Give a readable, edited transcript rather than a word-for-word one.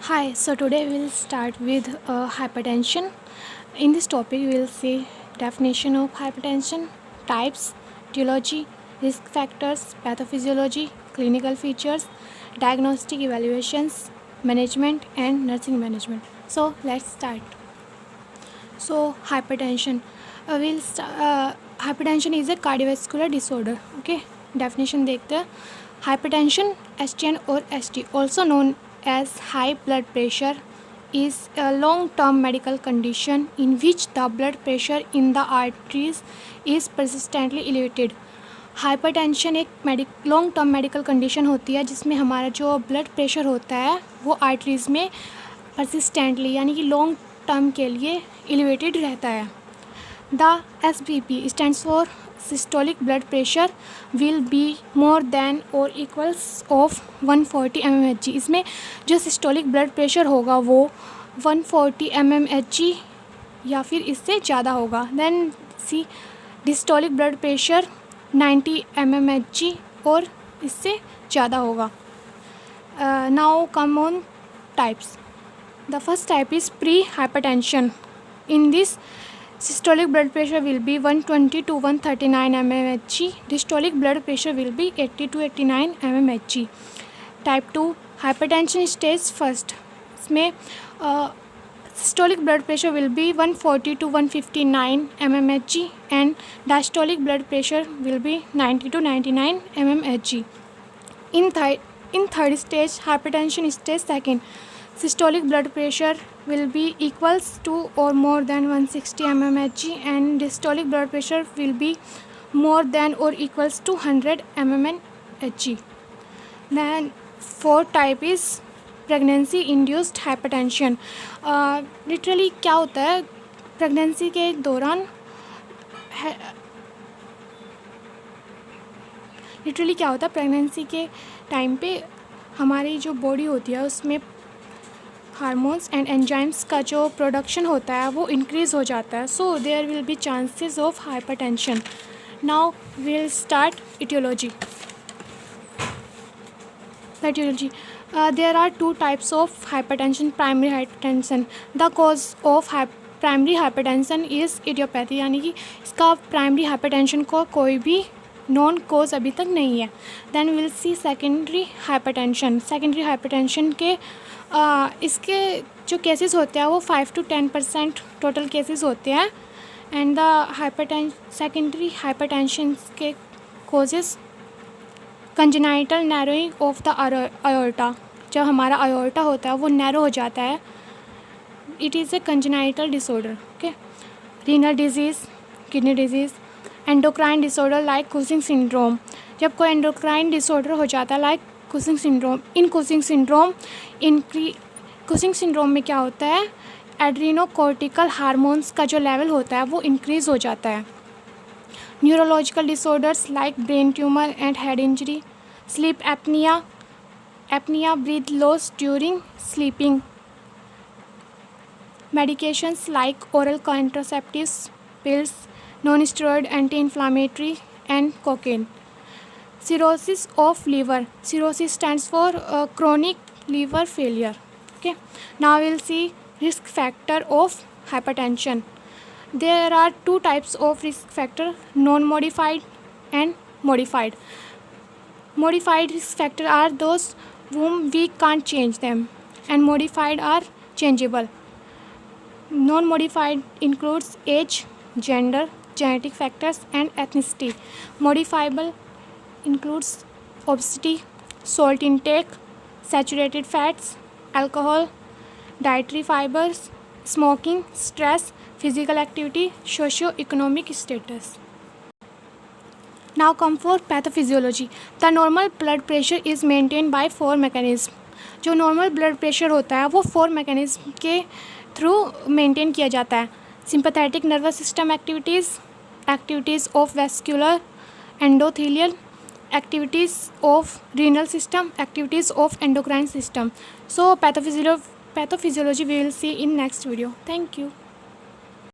Hi, so today we'll start with hypertension. In this topic, we'll see definition of hypertension, types, etiology, risk factors, pathophysiology, clinical features, diagnostic evaluations, management, and nursing management. So let's start. So hypertension, hypertension is a cardiovascular disorder. Okay, definition देखते हैं. Hypertension, STN or ST, also known as high blood pressure, is a long-term medical condition in which the blood pressure in the arteries is persistently elevated. Hypertension एक long term medical condition होती है जिसमें हमारा जो blood pressure होता है वो arteries में परसिस्टेंटली यानी कि लॉन्ग टर्म के लिए एलिवेटेड रहता है. The SBP stands for systolic blood pressure will be more than और इक्वल्स ऑफ 140 mmHg. इसमें जो सिस्टोलिक ब्लड प्रेशर होगा वो 140 mmHg या फिर इससे ज़्यादा होगा. देन सी डिस्टोलिक ब्लड प्रेशर 90 mmHg और इससे ज़्यादा होगा. Now come on types. The first type is pre-hypertension. In this, systolic blood pressure will be 120 to 139 mmHg. Diastolic blood pressure will be 80 to 89 mmHg. Type 2 hypertension stage first. इसमें systolic blood pressure will be 140 to 159 mmHg and diastolic blood pressure will be 90 to 99 mmHg. In third stage hypertension stage second, systolic blood pressure will be equals to or more than 160 mmHg and diastolic blood pressure will be more than or equals to 100 mmHg. Then fourth type is pregnancy induced hypertension. Literally क्या होता है pregnancy के दौरान pregnancy के time पे हमारी जो body होती है उसमें हार्मोन्स एंड एंजाइम्स का जो प्रोडक्शन होता है वो इंक्रीज़ हो जाता है. So there will be chances of hypertension. Now will start etiology. There are two types of hypertension. Primary hypertension. The cause of primary hypertension is idiopathy, यानी कि इसका प्राइमरी हाइपरटेंशन को कोई भी नॉन कोज अभी तक नहीं है. Then will see secondary hypertension. Secondary hypertension के इसके जो केसेस होते हैं वो 5 to 10% टोटल केसेस होते हैं. एंड द सेकेंडरी हाइपरटेंशन के causes congenital narrowing of the aorta. जब हमारा आयोर्टा होता है वो नैरो हो जाता है. It is a congenital disorder. Okay. Renal disease, kidney disease, endocrine disorder like Cushing syndrome. जब कोई एंडोक्राइन डिसऑर्डर हो जाता है like Cushing syndrome. Cushing syndrome में क्या होता है एड्रीनोकोर्टिकल हार्मोन्स का जो लेवल होता है वो इंक्रीज़ हो जाता है. Neurological disorders like brain tumour and head injury, sleep apnoea, breath loss during sleeping, medications like oral contraceptives, pills, non-steroid anti-inflammatory and cocaine. Cirrhosis of liver. Cirrhosis stands for chronic liver failure. Okay. Now we'll see risk factor of hypertension. There are two types of risk factor: non-modified and modified. Modified risk factor are those whom we can't change them, and modified are changeable. Non-modified includes age, gender, genetic factors and ethnicity. Modifiable includes obesity, salt intake, saturated fats, alcohol, dietary fibers, smoking, stress, physical activity, socio-economic status. Now come for pathophysiology. The normal blood pressure is maintained by 4 mechanisms. जो normal blood pressure होता है वो 4 mechanism के through maintain किया जाता है. Sympathetic nervous system activities of vascular endothelial, activities of renal system, activities of endocrine system. So pathophysiology we will see in next video. Thank you.